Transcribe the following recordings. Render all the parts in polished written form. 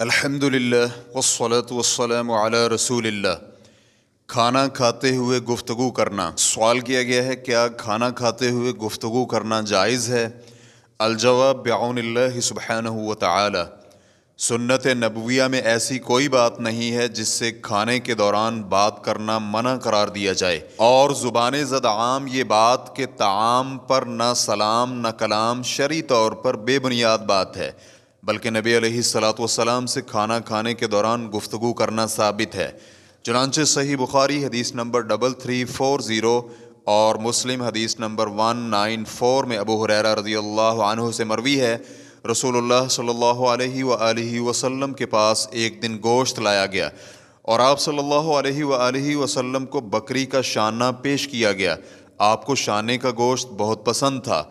الحمدللہ والصلاة والسلام علی رسول اللہ۔ کھانا کھاتے ہوئے گفتگو کرنا۔ سوال کیا گیا ہے کیا کھانا کھاتے ہوئے گفتگو کرنا جائز ہے؟ الجواب بعون اللہ سبحانہ وتعالی۔ سنت نبویہ میں ایسی کوئی بات نہیں ہے جس سے کھانے کے دوران بات کرنا منع قرار دیا جائے، اور زبان زد عام یہ بات کہ طعام پر نہ سلام نہ کلام شرعی طور پر بے بنیاد بات ہے، بلکہ نبی علیہ الصلاۃ والسلام سے کھانا کھانے کے دوران گفتگو کرنا ثابت ہے۔ چنانچہ صحیح بخاری حدیث نمبر 3340 اور مسلم حدیث نمبر 194 میں ابو ہریرہ رضی اللہ عنہ سے مروی ہے، رسول اللہ صلی اللہ علیہ وآلہ وسلم کے پاس ایک دن گوشت لایا گیا اور آپ صلی اللہ علیہ وآلہ وسلم کو بکری کا شانہ پیش کیا گیا۔ آپ کو شانے کا گوشت بہت پسند تھا،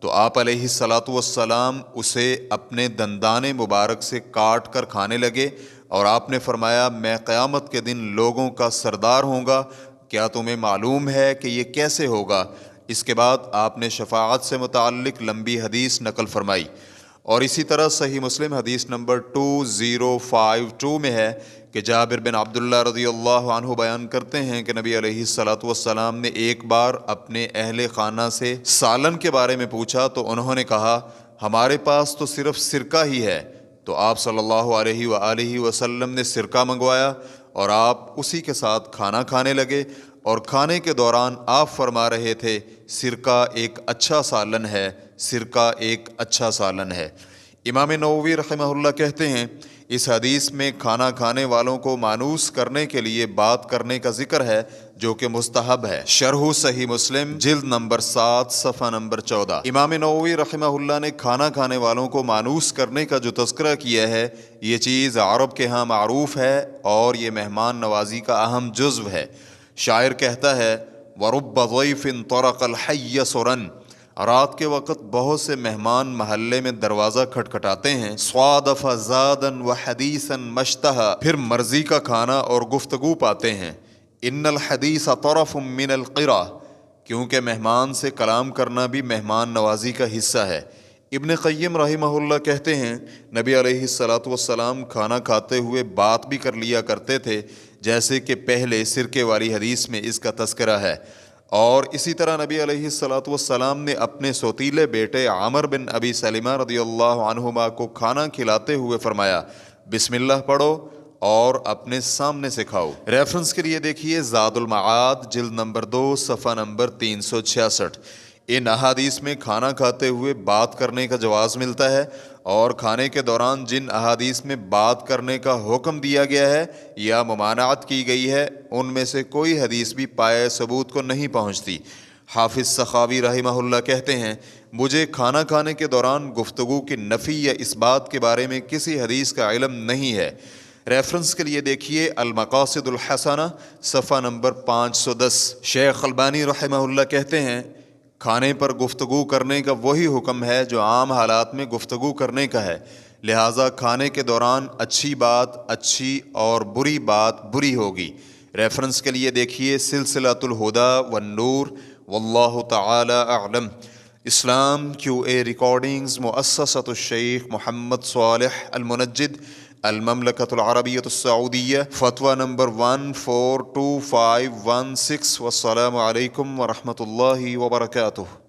تو آپ علیہ الصلاۃ والسلام اسے اپنے دندان مبارک سے کاٹ کر کھانے لگے، اور آپ نے فرمایا میں قیامت کے دن لوگوں کا سردار ہوں گا، کیا تمہیں معلوم ہے کہ یہ کیسے ہوگا؟ اس کے بعد آپ نے شفاعت سے متعلق لمبی حدیث نقل فرمائی، اور اسی طرح صحیح مسلم حدیث نمبر 2052 میں ہے کہ جابر بن عبداللہ رضی اللہ عنہ بیان کرتے ہیں کہ نبی علیہ الصلاۃ والسلام نے ایک بار اپنے اہل خانہ سے سالن کے بارے میں پوچھا تو انہوں نے کہا ہمارے پاس تو صرف سرکہ ہی ہے، تو آپ صلی اللہ علیہ وآلہ وسلم نے سرکہ منگوایا اور آپ اسی کے ساتھ کھانا کھانے لگے، اور کھانے کے دوران آپ فرما رہے تھے سرکہ ایک اچھا سالن ہے، سرکہ ایک اچھا سالن ہے۔ امام نووی رحمہ اللہ کہتے ہیں اس حدیث میں کھانا کھانے والوں کو مانوس کرنے کے لیے بات کرنے کا ذکر ہے، جو کہ مستحب ہے۔ شرح صحیح مسلم جلد نمبر 7 صفحہ نمبر 14۔ امام نووی رحمہ اللہ نے کھانا کھانے والوں کو مانوس کرنے کا جو تذکرہ کیا ہے، یہ چیز عرب کے ہاں معروف ہے اور یہ مہمان نوازی کا اہم جزو ہے۔ شاعر کہتا ہے وَرُبَّ ضَيْفٍ طَرَقَ الْحَيَّ سُرًا، رات کے وقت بہت سے مہمان محلے میں دروازہ کھٹکھٹاتے ہیں، صَادَفَ زَادًا وَحَدِيثًا مَشْتَهَا، پھر مرضی کا کھانا اور گفتگو پاتے ہیں۔ ان الحدیث طرف من القرا، کیونکہ مہمان سے کلام کرنا بھی مہمان نوازی کا حصہ ہے۔ ابن قیم رحمہ اللہ کہتے ہیں نبی علیہ الصلاۃ والسلام کھانا کھاتے ہوئے بات بھی کر لیا کرتے تھے، جیسے کہ پہلے سرکے والی حدیث میں اس کا تذکرہ ہے، اور اسی طرح نبی علیہ الصلاۃ والسلام نے اپنے سوتیلے بیٹے عامر بن ابی سلمہ رضی اللہ عنہما کو کھانا کھلاتے ہوئے فرمایا بسم اللہ پڑھو اور اپنے سامنے سے کھاؤ۔ ریفرنس کے لیے دیکھیے زاد المعاد جلد نمبر 2 صفحہ نمبر 366۔ ان احادیث میں کھانا کھاتے ہوئے بات کرنے کا جواز ملتا ہے، اور کھانے کے دوران جن احادیث میں بات کرنے کا حکم دیا گیا ہے یا ممانعت کی گئی ہے، ان میں سے کوئی حدیث بھی پائے ثبوت کو نہیں پہنچتی۔ حافظ سخاوی رحمہ اللہ کہتے ہیں مجھے کھانا کھانے کے دوران گفتگو کی نفی یا اس بات کے بارے میں کسی حدیث کا علم نہیں ہے۔ ریفرنس کے لیے دیکھیے المقاصد الحسنہ صفحہ نمبر 510۔ شیخ البانی رحمہ اللہ کہتے ہیں کھانے پر گفتگو کرنے کا وہی حکم ہے جو عام حالات میں گفتگو کرنے کا ہے، لہٰذا کھانے کے دوران اچھی بات اچھی اور بری بات بری ہوگی۔ ریفرنس کے لیے دیکھیے سلسلۃ الہدی والنور، واللہ تعالی اعلم۔ اسلام QA ریکارڈنگز مؤسسۃ الشیخ محمد صالح المنجد، المملکۃ العربیۃ السعودیہ، فتویٰ نمبر 142516۔ والسلام علیکم ورحمۃ اللہ وبرکاتہ۔